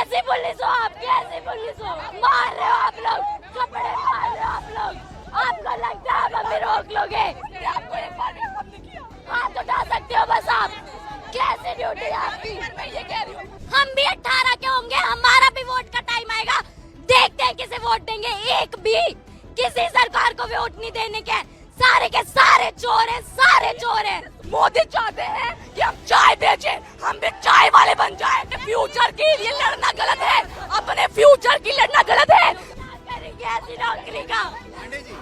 कैसी पुलिस हो आप, कैसी पुलिस हो? मार रहे हो आप लोग, कपड़े मार रहे हो आप लोग। आपको लगता है आप हमें रोक लोगे? हाथ उठा सकते हो बस आप। कैसे ड्यूटी है आपकी? मैं ये कह रही हूँ हम भी 18 के होंगे, हमारा भी वोट का टाइम आएगा। देखते हैं किसे वोट देंगे। एक भी किसी सरकार को वोट नहीं देने के। सारे के सारे चोर हैं, सारे चोर हैं। मोदी चाहते हैं कि हम चाय बेचे, हम भी चाय वाले बन जाए। फ्यूचर के लिए लड़ना गलत है, अपने फ्यूचर की लड़ना गलत है। करेंगे ऐसी नौकरी का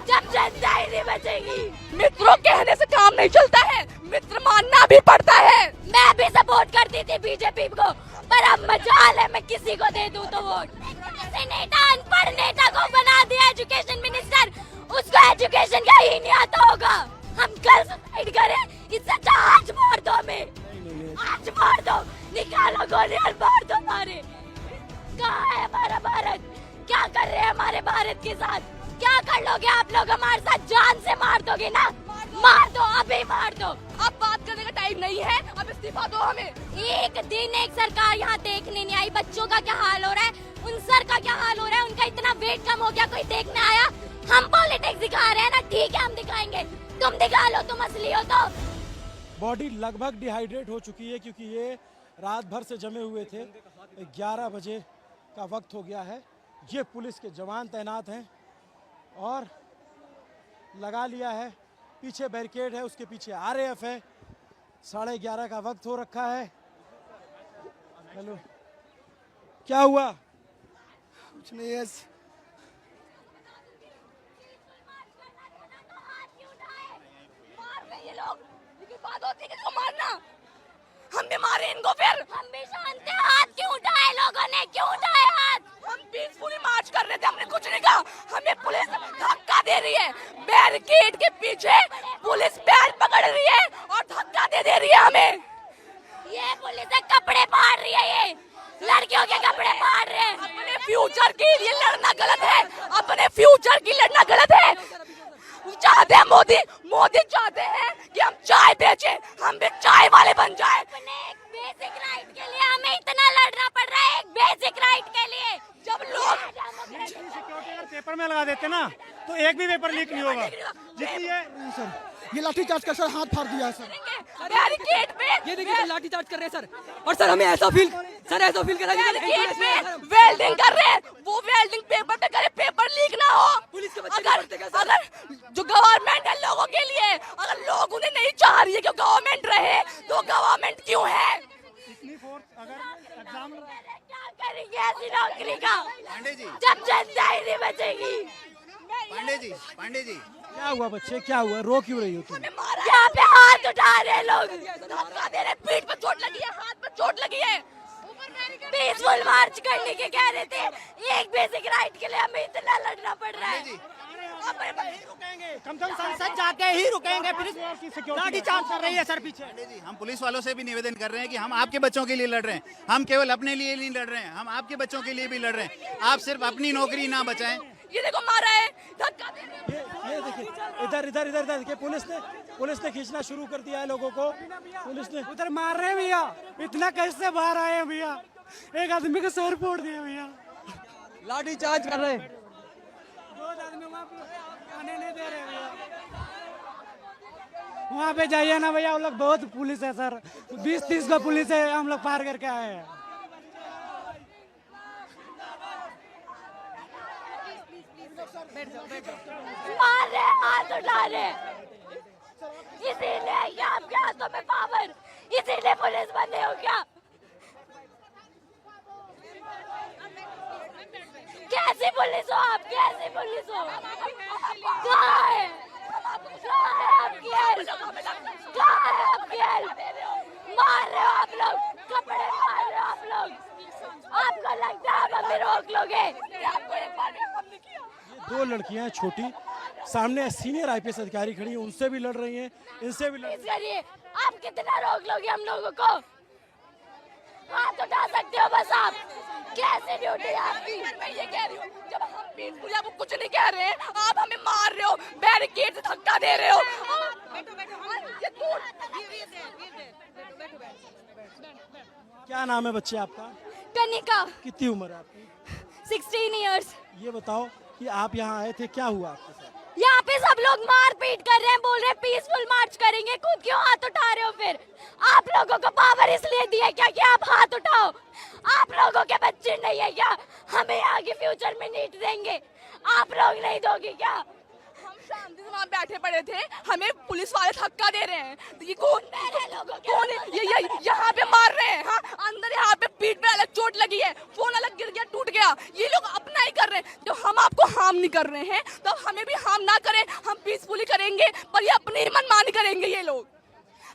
जब जनता ही नहीं बचेगी। मित्रों कहने से काम नहीं चलता है, मित्र मानना भी पड़ता है। मैं भी सपोर्ट करती थी बीजेपी को, पर अब मजाल है मैं किसी को दे दूं तो वोट। ऐसे नेता, अनपढ़ नेता को बना दिया एजुकेशन मिनिस्टर, उसको एजुकेशन का ही नहीं आता होगा। हम कल सुसाइड करें, इससे अच्छा आज मार दो हमें, आज मार दो, निकालो गोली और मार दो हमारे। कहाँ है हमारा भारत? क्या कर रहे हैं हमारे भारत के साथ? क्या कर लोगे आप लोग हमारे साथ? जान से मार दोगे ना? मार दो, अभी मार दो। अब बात करने का टाइम नहीं है, अब इस्तीफा दो हमें। एक दिन एक सरकार यहाँ देखने नहीं आई। बच्चों का क्या हाल हो रहा है, उन सर का क्या हाल हो रहा है, उनका इतना वेट कम हो गया, कोई देखने आया? हम पॉलिटिक्स दिखा रहे हैं ना, ठीक है हम दिखाएंगे, तुम दिखा लो, तुम असली हो तो। बॉडी लगभग डिहाइड्रेट हो चुकी है क्योंकि ये रात भर से जमे हुए थे। 11 बजे का वक्त हो गया है। ये पुलिस के जवान तैनात हैं और लगा लिया है। पीछे बैरिकेड है, उसके पीछे आरएएफ है। 11:30 का वक्त हो रखा है। हेलो, क्या हुआ? कुछ नहीं है। ये लोग, लेकिन बात होती है किसको मारना? हम भी मारे इनको फिर। हम भी जानते हैं हाथ क्यों उठाए लोगों ने, क्यों उठाए हाथ? हम पीसफुली मार्च कर रहे थे, हमने कुछ नहीं कहा। हमें पुलिस धक्का दे रही है, बैरिकेड के पीछे पुलिस पैर पकड़ रही है और धक्का दे रही है हमें। ये पुलिस कपड़े फाड़ रही है, ये लड़कियों के कपड़े फाड़ रहे हैं। अपने फ्यूचर के लिए लड़ना गलत है, अपने फ्यूचर की लड़ना गलत है। चाहते हैं मोदी चाहते हैं कि हम चाय बेचे, हम भी चाय वाले बन जाए। अपने एक बेसिक राइट के लिए हमें इतना लड़ना पड़ रहा है, एक बेसिक राइट के लिए। जब लोग सिक्योरिटी अगर पेपर में लगा देते ना तो एक भी पेपर लीक नहीं होगा। जितनी ये लाठीचार्ज कर सर, हाथ फाड़ दिया सर। बैरिकेड पे ये देखिए लाठी चार्ज कर रहे हैं सर। और सर हमें ऐसा फील कर रहा है वेल्डिंग कर रहे हैं, वो वेल्डिंग पेपर पे करे, पेपर लीक ना हो। पुलिस के बच्चे अगर जो गवर्नमेंट है लोगों के लिए, अगर लोग उन्हें नहीं चाह रही है कि गवर्नमेंट रहे, तो गवर्नमेंट क्यों है? इतनी फोर्स अगर एग्जाम क्या करेंगे ऐसी नौकरी का पांडे जी, जब जनता ही नहीं बचेगी? पांडे जी क्या हुआ बच्चे, क्या हुआ? रो क्यों रही हो तुम? यहाँ पे हाथ उठा रहे हैं लोग, धक्का दे रहे हैं, पीठ पे चोट लगी है, हाथ पे चोट लगी है। पीसफुल मार्च करने के कह रहे थे, एक बेसिक राइट के लिए हमें इतना लड़ना पड़ रहा है। कम से कम संसद जाके ही रुकेंगे। लाठी चार्ज कर रही है सर पीछे। पांडे जी, हम पुलिस वालों से भी निवेदन कर रहे हैं कि हम आपके बच्चों के लिए लड़ रहे हैं। हम केवल अपने लिए नहीं लड़ रहे हैं, हम आपके बच्चों के लिए भी लड़ रहे हैं। आप सिर्फ अपनी नौकरी ना बचाएं। ये देखो मारा है, धक्का दे रहे हैं। ये देखिए, इधर देखिए, पुलिस ने खींचना शुरू कर दिया है लोगों को। पुलिस ने उधर मार रहे हैं भैया, इतना कैसे बाहर आए हैं भैया? एक आदमी का सर फोड़ दिया भैया, लाठी चार्ज कर रहे हैं। 2 आदमी वहाँ पे आने नहीं दे रहे भैया। वहाँ पे जाइए ना भैया, हम लोग बहुत पुलिस है सर, 20-30 का पुलिस है, हम लोग पार करके आए हैं। मार रहे, हाथ उठा रहे, इसीलिए ये आपके हाथों में पावर, इसीलिए पुलिस बंदे हो क्या? कैसी पुलिस हो आप, कैसी पुलिस हो? कहाँ है आपकी हेल्प? कहाँ है आपकी हेल्प? मार रहे हो आप लोग, कपड़े मार रहे हो आप लोग। आपको लगता है आप हमें रोक लोगे? 2 लड़कियां हैं छोटी, सामने सीनियर आईपीएस अधिकारी खड़ी हैं, उनसे भी लड़ रही हैं, इनसे भी लड़ रही हैं। करिए, आप कितना रोक लोगे हम लोगों को? हाथ उठा सकते हो बस आप। कैसे ड्यूटी है आपकी? मैं ये कह रही हूँ जब हम पीसफुल आपको कुछ नहीं कह रहे हैं, आप हमें मार रहे हो, बैरिकेड से धक्का दे रहे हो। क्या नाम है बच्चे आपका? कनिका, कितनी उम्र है आपकी? 16 इयर्स। ये बताओ कि आप यहाँ आए थे, क्या हुआ आपके साथ? यहाँ पे सब लोग मार पीट कर रहे हैं, बोल रहे हैं पीसफुल मार्च करेंगे, खुद क्यों हाथ उठा रहे हो? फिर आप लोगों को पावर इसलिए दी है क्या कि आप हाथ उठाओ? आप लोगों के बच्चे नहीं है क्या? हमें आगे फ्यूचर में नीट देंगे, आप लोग नहीं दोगे क्या? हम शांति से वहाँ बैठे पड़े थे, हमें पुलिस वाले धक्का दे रहे हैं। तो ये कौन कौन है? ये यहाँ पे मार रहे हैं, हाँ अंदर यहाँ पे पीठ पे अलग चोट लगी है, फोन अलग गिर गया, टूट गया। ये लोग अपना ही कर रहे हैं। जब हम आपको हार्म नहीं कर रहे हैं तो हमें भी हार्म ना करें, हम पीसफुली करेंगे, पर ये अपनी ही मनमानी करेंगे। ये लोग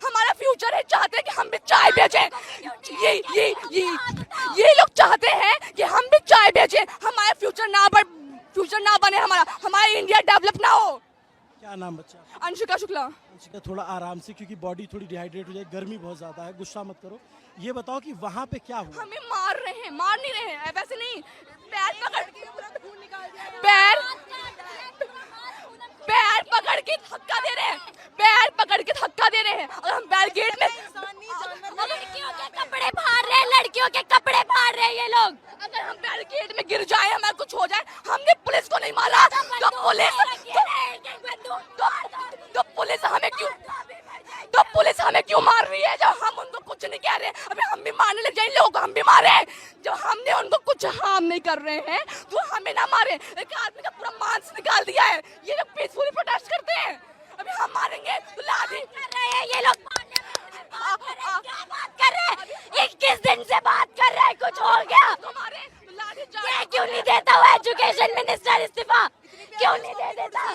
हमारा फ्यूचर है, चाहते हैं कि हम भी चाय बेचें। ये लोग चाहते हैं कि हम भी चाय बेचें, हमारा फ्यूचर ना बने, हमारा इंडिया डेवलप ना हो। क्या नाम बच्चा? अंशिका शुक्ला। अंशिका, थोड़ा आराम से, क्योंकि बॉडी थोड़ी डिहाइड्रेट हो जाए, गर्मी बहुत ज्यादा है, गुस्सा मत करो। ये बताओ कि वहाँ पे क्या हुआ? हमें मार रहे हैं, मार नहीं रहे हैं, वैसे नहीं, पैर पकड़ के धक्का दे रहे हैं, पैर पकड़ के धक्का दे रहे हैं। और हम बैरिकेड में लड़कियों के कपड़े फाड़ रहे हैं, लड़कियों के कपड़े फाड़ रहे हैं ये लोग। अगर हम बैरिकेड में गिर जाए, हमारा कुछ हो जाए, हमने पुलिस को नहीं मारा तो पुलिस हमें क्यों मार रही है? जब हम उनको कुछ नहीं कह रहे हैं, अभी हम भी मारने लग जाए, लोग हम भी मारे। जब हमने उनको कुछ हार्म नहीं कर रहे हैं तो हमें ना मारे। एक आदमी का पूरा मांस निकाल दिया है, ये लोग पीसफुली प्रोटेस्ट करते हैं, अभी हम मारेंगे तो लाठी कर रहे हैं ये लोग। क्या बात कर रहे हैं? 21 दिन से बात कर रहे हैं, कुछ हो गया? ये क्यों नहीं देता वो एजुकेशन मिनिस्टर इस्तीफा? क्यों नहीं दे देता?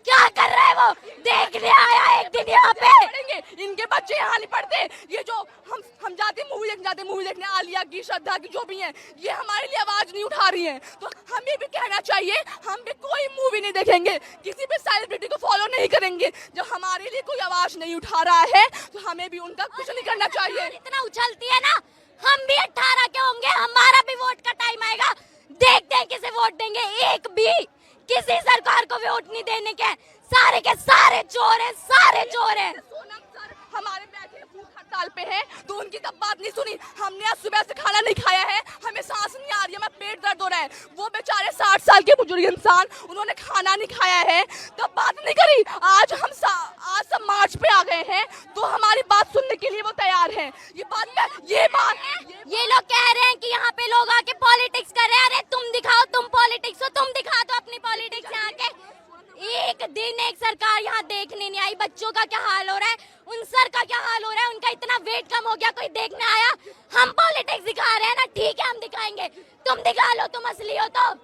क्या कर रहा है वो? देखने आया एक दिन यहाँ पे। पढ़ेंगे, इनके बच्चे यहाँ नहीं पढ़ते। ये जो हम जाते मूवी देखने आलिया की, श्रद्धा की, जो भी हैं, ये हमारे लिए आवाज नहीं उठा रही हैं। तो हमें भी कहना चाहिए, हम भी कोई मूवी नहीं देखेंगे, किसी भी सेलिब्रिटी को फॉलो नहीं करेंगे। जब हमारे लिए कोई आवाज नहीं उठा रहा है तो हमें भी उनका कुछ नहीं करना चाहिए। इतना उछलती है ना, हम भी 18 के होंगे, हमारा भी वोट का टाइम आएगा, देखते हैं किसे वोट देंगे। एक भी किसी सरकार को वोट नहीं देने के, सारे के सारे चोर हैं, सारे चोर हैं। सोनम सर हमारे बैठे भूख हड़ताल पे हैं, तो उनकी तब बात नहीं सुनी। हमने आज सुबह से खाना नहीं खाया है, हमें सांस नहीं आ रही है, हमें पेट दर्द हो रहा है। वो बेचारे 60 साल के बुजुर्ग इंसान, उन्होंने खाना नहीं खाया है, तब बात नहीं करी। आज सब मार्च पे आ गए हैं, तो हमारी बात सुनने के लिए वो तैयार हैं। ये लोग कह रहे हैं कि यहाँ पे लोग आके पॉलिटिक्स कर रहे हैं। अरे तुम दिखाओ, तुम पॉलिटिक्स हो, तुम दिखा दो अपनी पॉलिटिक्स यहाँ के। एक दिन एक सरकार यहाँ देखने नहीं आई। बच्चों का क्या हाल हो रहा है, उन सर का क्या हाल हो रहा है, उनका इतना वेट कम हो गया, कोई देखने आया? हम पॉलिटिक्स दिखा रहे हैं ना, ठीक है हम दिखाएंगे, तुम दिखा लो, तुम असली हो तो।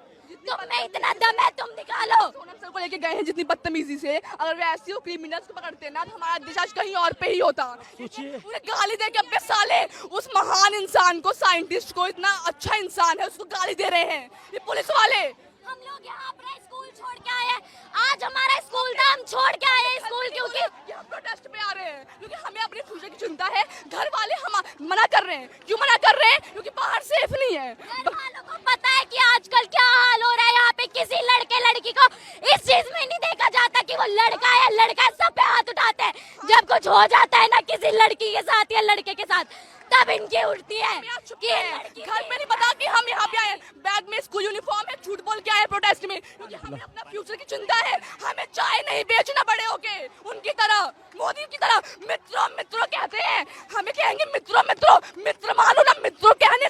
तुम में इतना दम है, तुम दिखा लो। सोनम सर को लेके गए हैं जितनी बदतमीजी से, अगर वैसे वो क्रिमिनल्स को पकड़ते ना तो हमारा दिशा कहीं और पे ही होता। उन्हें गाली दे के अबे साले, उस महान इंसान को, साइंटिस्ट को, इतना अच्छा इंसान है, उसको गाली दे रहे हैं ये पुलिस वाले। हम लोग यहाँ अपना स्कूल छोड़ के आए हैं, आज हमारा स्कूल था, हम छोड़ के आए हैं स्कूल क्योंकि हम प्रोटेस्ट पे आ रहे हैं, क्योंकि हमें अपने फ्यूचर की चिंता है। घर वाले हम मना कर रहे हैं, क्यों मना कर रहे हैं? क्योंकि बाहर सेफ नहीं है। घर वालों को पता है कि आजकल क्या हाल हो रहा है यहाँ पे। किसी लड़के लड़की को इस चीज में नहीं देखा जाता कि वो लड़का है, लड़का, सब पे हाथ उठाते हैं। जब कुछ हो जाता है ना किसी लड़की के साथ या लड़के के साथ, तब इनकी उठती है कि घर में नहीं पता कि हम यहाँ पे आए। बैग में स्कूल यूनिफॉर्म है, झूठ बोल के आए प्रोटेस्ट में, क्योंकि हमें अपना फ्यूचर की चिंता है। हमें चाय नहीं बेचना बड़े होके उनकी तरह, मोदी की तरह। मित्रों मित्रों कहते हैं, हमें कहेंगे मित्रों मित्रों, मित्र मानो ना। मित्रों कहने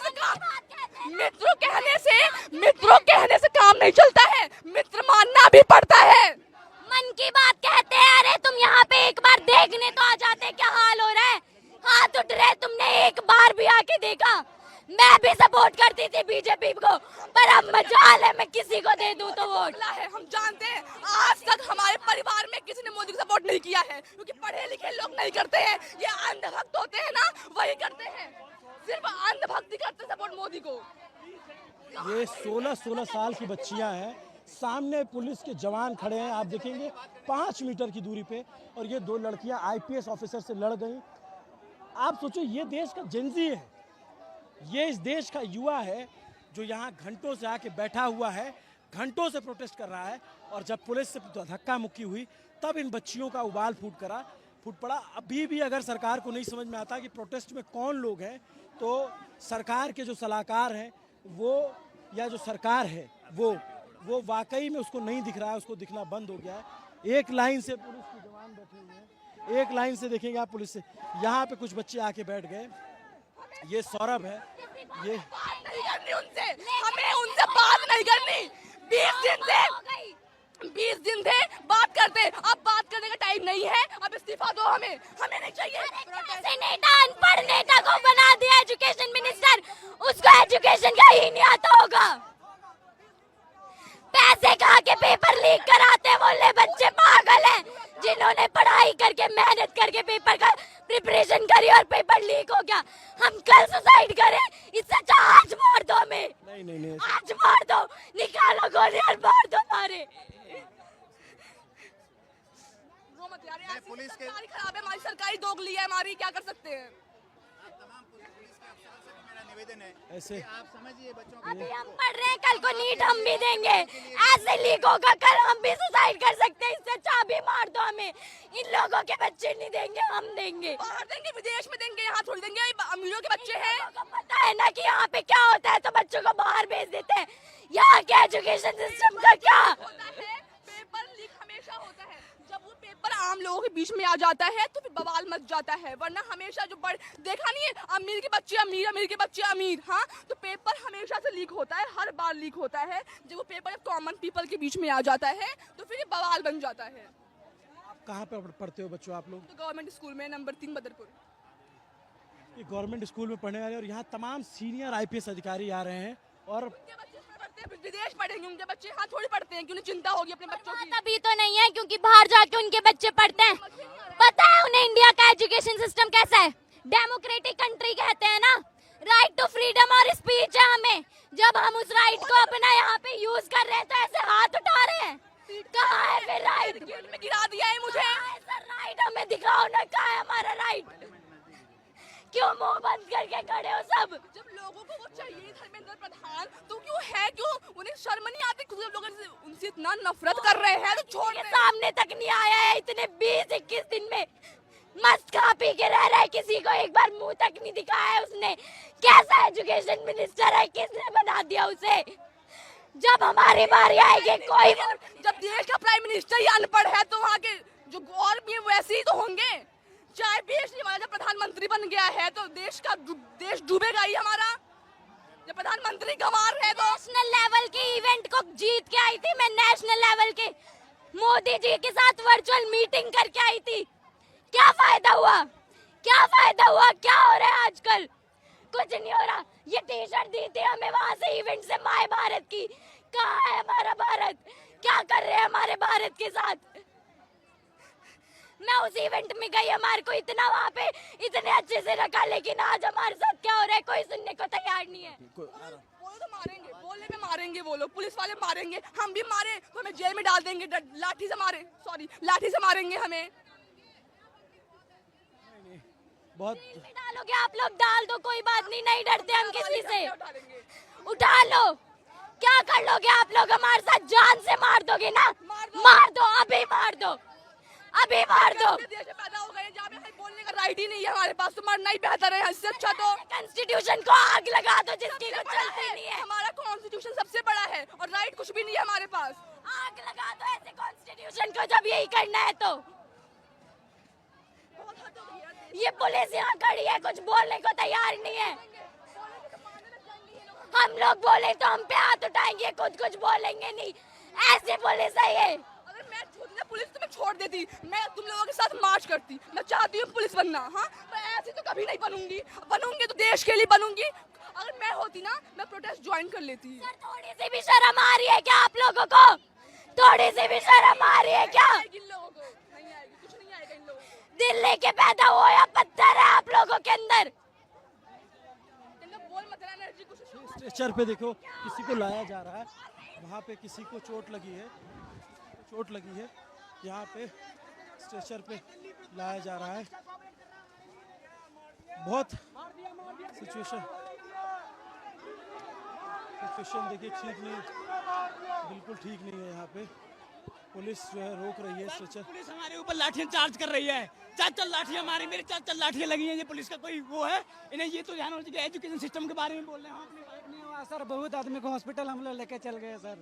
से काम नहीं चलता है, मित्र मानना भी पड़ता है। मन की बात कहते हैं। अरे तुम यहाँ पे एक बार देखने तो आ जाते, क्या हाल हो रहा है। हाथ उठ रहे, तुमने एक बार भी आके देखा? मैं भी सपोर्ट करती थी बीजेपी को, पर अब मजाल है मैं किसी को दे दूं तो वोट। हम जानते हैं आज तक हमारे परिवार में किसी ने मोदी को सपोर्ट नहीं किया है, क्योंकि पढ़े लिखे लोग नहीं करते हैं। ये अंधभक्त होते हैं ना, वही करते हैं, सिर्फ अंधभक्ति करते हैं सपोर्ट मोदी को। ये 16 साल की बच्चियां हैं, सामने पुलिस के जवान खड़े हैं, आप देखेंगे 5 मीटर की दूरी पे, और ये 2 लड़कियां IPS ऑफिसर से लड़ गई। आप सोचो, ये देश का जेनजी है, ये इस देश का युवा है जो यहाँ घंटों से आके बैठा हुआ है, घंटों से प्रोटेस्ट कर रहा है, और जब पुलिस से धक्का मुक्की हुई तब इन बच्चियों का उबाल फूट पड़ा। अभी भी अगर सरकार को नहीं समझ में आता कि प्रोटेस्ट में कौन लोग हैं, तो सरकार के जो सलाहकार हैं वो, या जो सरकार है वो वाकई में उसको नहीं दिख रहा है, उसको दिखना बंद हो गया है। एक लाइन से पुलिस के जवान बैठे हुए हैं, एक लाइन से देखेंगे आप पुलिस से। यहाँ पे कुछ बच्चे आके बैठ गए, ये सौरभ है, ये बात नहीं करनी उनसे, हमें उनसे बात नहीं करनी। 20 दिन से बात करते, अब बात करने का टाइम नहीं है, अब इस्तीफा दो हमें नहीं चाहिए। कैसे नेता अनपढ़ नेता को बना दिया एजुकेशन मिनिस्टर, उसको एजुकेशन का ही नहीं आता होगा। पैसे खा के पेपर लीक कराते बोले बच्चे पागल हैं, जिन्होंने पढ़ाई करके मेहनत करके पेपर का प्रिपरेशन करी और पेपर लीक हो गया। हम कल सुसाइड करें, इससे अच्छा आज मार दो हमें। नहीं आज मार दो, निकालो गोली और मार दो मारे। पुलिस के खराब है, हमारी सरकारी दोगली है हमारी, क्या कर सकते हैं। तमाम पुलिस के अफसरों से भी मेरा निवेदन है ऐसे कि आप समझिए बच्चों को। अभी हम पढ़ रहे हैं, कल को नीट हम भी देंगे, ऐसे लीक होगा कल हम भी सुसाइड कर सकते हैं। इससे अच्छा अभी मार दो हमें, इन लोगों के बच्चे नहीं देंगे, हम देंगे। बाहर देंगे, विदेश में देंगे, यहाँ थोड़ी देंगे, अमीरों के बच्चे हैं। लोगों को पता है ना कि यहाँ पे क्या होता है, तो बच्चों को बाहर भेज देते हैं। यहाँ के एजुकेशन सिस्टम का क्या होता है, पेपर लीक हमेशा होता है। जब वो पेपर आम लोगों के बीच में आ जाता है तो फिर बवाल मच जाता है, वरना हमेशा जो देखा नहीं है, अमीर के बच्चे अमीर, अमीर के बच्चे अमीर। हाँ, तो पेपर हमेशा से लीक होता है, हर बार लीक होता है। जब वो पेपर कॉमन पीपल के बीच में आ जाता है तो फिर ये बवाल बन जाता है। आप कहाँ पे पढ़ते हो बच्चों आप लोग? तो गवर्नमेंट स्कूल में नंबर 3 बदरपुर। ये गवर्नमेंट स्कूल में पढ़ने वाले, और यहाँ तमाम सीनियर IPS अधिकारी आ रहे हैं। और उनके बच्चे इसमें पढ़ते हैं, विदेश पढ़ेंगे उनके बच्चे, हाँ थोड़ी पढ़ते हैं कि उन्हें चिंता होगी अपने बच्चों की। तभी तो नहीं है क्योंकि बाहर जाके उनके बच्चे पढ़ते हैं। पता है उन्हें इंडिया का एजुकेशन सिस्टम कैसा है, डेमोक्रेटिक कंट्री कहते हैं ना। राइट टू फ्रीडम और स्पीच है हमें, जब हम उस राइट को अपना यहाँ पे यूज कर रहे हैं तो ऐसे हाथ उठा रहे हैं। कहाँ है फिर राइट? गेट में गिरा दिया है मुझे। राइट हमें दिखाओ ना, कहाँ है हमारा राइट? क्यों मुंह बंद करके खड़े हो सब? जब लोगों को वो चाहिए धर्मेंद्र प्रधान, तो क्यों है, क्यों उन्हें शर्म नहीं आती? खुद लोग उनसे इतना नफरत कर रहे हैं तो छोड़ के सामने तक नहीं आया है इतने 20-21 दिन में। मस्त खा पी के रह रहा है, किसी को एक बार मुंह तक नहीं दिखाया है उसने। कैसा एजुकेशन मिनिस्टर है, किसने बना दिया उसे? जब हमारी बारी आएगी कोई, जब देश का प्राइम मिनिस्टर ही अनपढ़ है तो वहाँ के जो और भी वैसे ही तो होंगे। चाय बेचने वाला जब प्रधानमंत्री बन गया है तो देश डूबेगा ही हमारा। जब प्रधानमंत्री गंवार है तो नेशनल लेवल के इवेंट को जीत के आई थी मैं, नेशनल लेवल के मोदी जी के साथ वर्चुअल मीटिंग करके आई थी। क्या फायदा हुआ, क्या फायदा हुआ? क्या हो रहा है आजकल? कुछ नहीं हो रहा। ये टी-शर्ट दी थी हमें वहां से इवेंट से, माय भारत की। कहाँ है हमारा भारत? क्या कर रहे हैं हमारे भारत के साथ? मैं उस इवेंट में गई, हमारे को इतना वहाँ पे इतने अच्छे से रखा, लेकिन आज हमारे साथ क्या हो रहा है कोई सुनने को तैयार नहीं है। बोलो तो मारेंगे, बोलने में मारेंगे, वो लोग पुलिस वाले मारेंगे, हम भी मारे तो हमें जेल में डाल देंगे, लाठी से मारेंगे हमें। बहुत डालोगे आप लोग, डाल दो, कोई बात नहीं, नहीं डरते हम किसी से। उठा लो, क्या कर लोगे आप लोग हमारे साथ? जान से मार दोगे ना? मार दो, अभी मार दो, अभी मार दो। देश में पैदा हो गए जहाँ पे बोलने का राइट ही नहीं है हमारे पास, तो मरना ही बेहतर है। इससे अच्छा तो कॉन्स्टिट्यूशन को आग लगा दो, जिसकी कुछ चलती नहीं है। हमारा कॉन्स्टिट्यूशन सबसे बड़ा है और राइट कुछ भी नहीं है हमारे पास। आग लगा दो ऐसे कॉन्स्टिट्यूशन को जब यही करना है तो। ये पुलिस यहाँ खड़ी है, कुछ बोलने को तैयार नहीं है। हम लोग बोले तो हम पे हाथ उठाएंगे, कुछ बोलेंगे नहीं। ऐसे पुलिस है ये। अगर मैं खुद पुलिस तुम्हें छोड़ देती, मैं तुम लोगों के साथ मार्च करती। मैं चाहती हूँ पुलिस बनना, हाँ, मैं ऐसे तो कभी नहीं बनूंगी तो देश के लिए बनूंगी। अगर मैं होती ना, मैं प्रोटेस्ट ज्वाइन कर लेती। सर थोड़ी सी भी शर्म आ रही है क्या आप लोगों को? थोड़ी सी भी शर्म आ रही है क्या? इन लोगों को नहीं आएगी, कुछ नहीं आएगा इन लोगों को। दिल लेके पैदा हुआ या पत्थर है आप लोगों के अंदर? बोल मत एनर्जी कुछ। स्ट्रेचर पे देखो किसी को लाया जा रहा है, वहाँ पे किसी को चोट लगी है, यहाँ पे स्ट्रेचर पे लाया जा रहा है। बहुत सिचुएशन देखिए ठीक नहीं, बिल्कुल ठीक नहीं है। यहाँ पे पुलिस जो है रोक रही है स्ट्रेचर। पुलिस हमारे ऊपर लाठियां चार्ज कर रही है, चार लाठियां मारी, मेरे चार लाठियां लगी हैं। ये पुलिस का कोई वो है? इन्हें ये तो ध्यान होना चाहिए। एजुकेशन सिस्टम के बारे में बोल रहे हैं हम अपनी। नहीं हुआ सर, बहुत आदमी को हॉस्पिटल हम लोग लेके चल गए सर।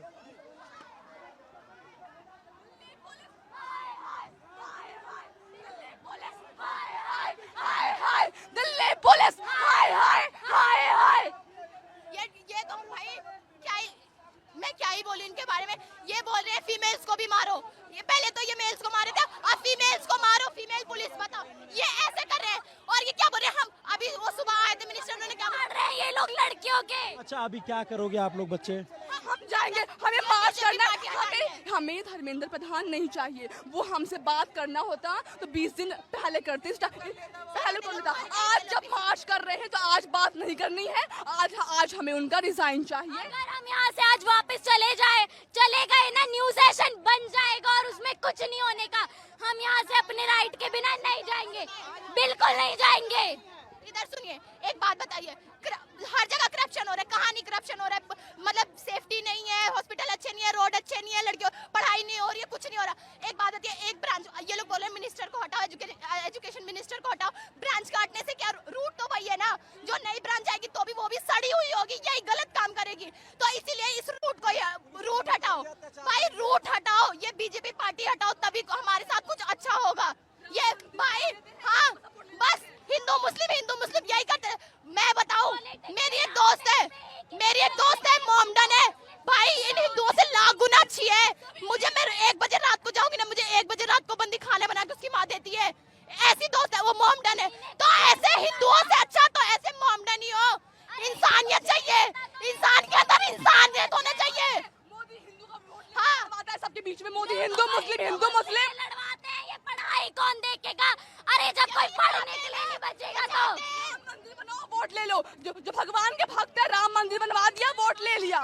दिल्ली पुलिस हाय हाय हाय हाय। ये तो भाई क्या ही, मैं क्या ही बोलूं इनके बारे में। ये बोल रहे हैं फीमेल्स को भी मारो। ये पहले तो ये मेल्स को मारे थे, अब फीमेल्स को मारो। फीमेल पुलिस बताओ, ये ऐसे कर रहे हैं। और ये क्या बोल रहे हैं, हम अभी वो सुबह आए थे मिनिस्टर, उन्होंने क्या बोल रहे हैं ये लोग लड़कियों के। अच्छा अभी क्या करोगे आप लोग बच्चे? हम जाएंगे, हमें मार्च करना है। हमें धर्मेंद्र प्रधान नहीं चाहिए। वो हमसे बात करना होता तो 20 दिन पहले करते, पहले बोल देता। आज जब मार्च कर रहे हैं तो आज बात नहीं करनी है। आज हमें उनका रिजाइन चाहिए। अगर हम यहाँ से आज वापस चले गए ना, न्यू सेशन बन जाएगा और उसमें कुछ नहीं होने का। हम यहाँ से अपने राइट के बिना नहीं जाएंगे, बिल्कुल नहीं जाएंगे। इधर सुनिए, एक बात बताइए, हर जगह करप्शन हो रहा है। कहाँ नहीं करप्शन हो रहा है? मतलब सेफ्टी नहीं है, हॉस्पिटल अच्छे नहीं है, रोड अच्छे नहीं है, लड़कियों पढ़ाई नहीं हो रही है, कुछ नहीं हो रहा। एक बात होती है, एक ब्रांच, ये लोग बोल रहे हैं मिनिस्टर को हटाओ, एजुकेशन मिनिस्टर को हटाओ। ब्रांच काटने से क्या, रूट तो वही है ना। जो नई ब्रांच आएगी तो भी वो भी सड़ी हुई होगी, यही गलत काम करेगी। तो इसीलिए इस रूट हटाओ भाई, रूट हटाओ। ये बीजेपी पार्टी हटाओ, तभी हमारे साथ कुछ अच्छा होगा। ये भाई हाँ, बस हिंदू मुस्लिम यही करते हैं। मैं बताऊं, मेरी एक दोस्त है मोमडन है भाई, इन हिंदुओं से लाख गुना अच्छी है। मुझे, मैं 1 बजे रात को जाऊंगी ना, मुझे 1 बजे रात को बंदी खाने बना के उसकी माँ देती है। ऐसी दोस्त है वो, मोमडन है। तो ऐसे हिंदुओं से अच्छा तो ऐसे मोमडन ही हो। इंसानियत चाहिए, इंसान के अंदर इंसानियत होना चाहिए। मोदी हिंदू का वोट लड़वाता है सबके बीच में। मोदी हिंदू मुस्लिम लड़वाते हैं। ये पढ़ाई कौन देखेगा? अरे जब कोई पढ़ने के लिए नहीं बचेगा तो मंदिर बनाओ, वोट ले लो। जो भगवान के भक्त है, राम मंदिर बनवा दिया, वोट ले लिया।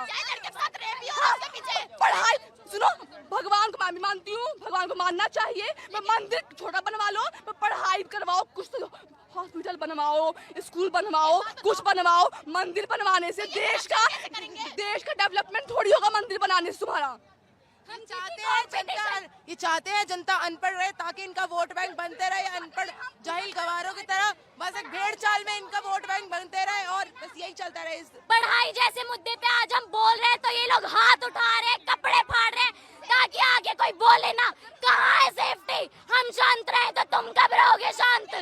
पढ़ाई सुनो, भगवान को मैं भी मानती हूँ, भगवान को मानना चाहिए। मैं मंदिर छोटा बनवा लो, मैं पढ़ाई करवाओ, कुछ तो हॉस्पिटल बनवाओ, स्कूल बनवाओ, कुछ बनवाओ। मंदिर बनवाने से देश का डेवलपमेंट थोड़ी होगा मंदिर बनाने से तुम्हारा। हम चाहते हैं जनता अनपढ़ रहे, ताकि इनका वोट बैंक बनते रहे। अनपढ़ जाहिल गवारों की तरह बस एक भेड़ चाल में इनका वोट बैंक बनते रहे और बस यही चलता रहे। पढ़ाई जैसे मुद्दे पे आज हम बोल रहे हैं तो ये लोग हाथ उठा रहे हैं, कपड़े फाड़ रहे हैं, ताकि आगे कोई बोले ना। कहाँ है सेफ्टी? हम शांत रहे तो तुम कब रहोगे शांत?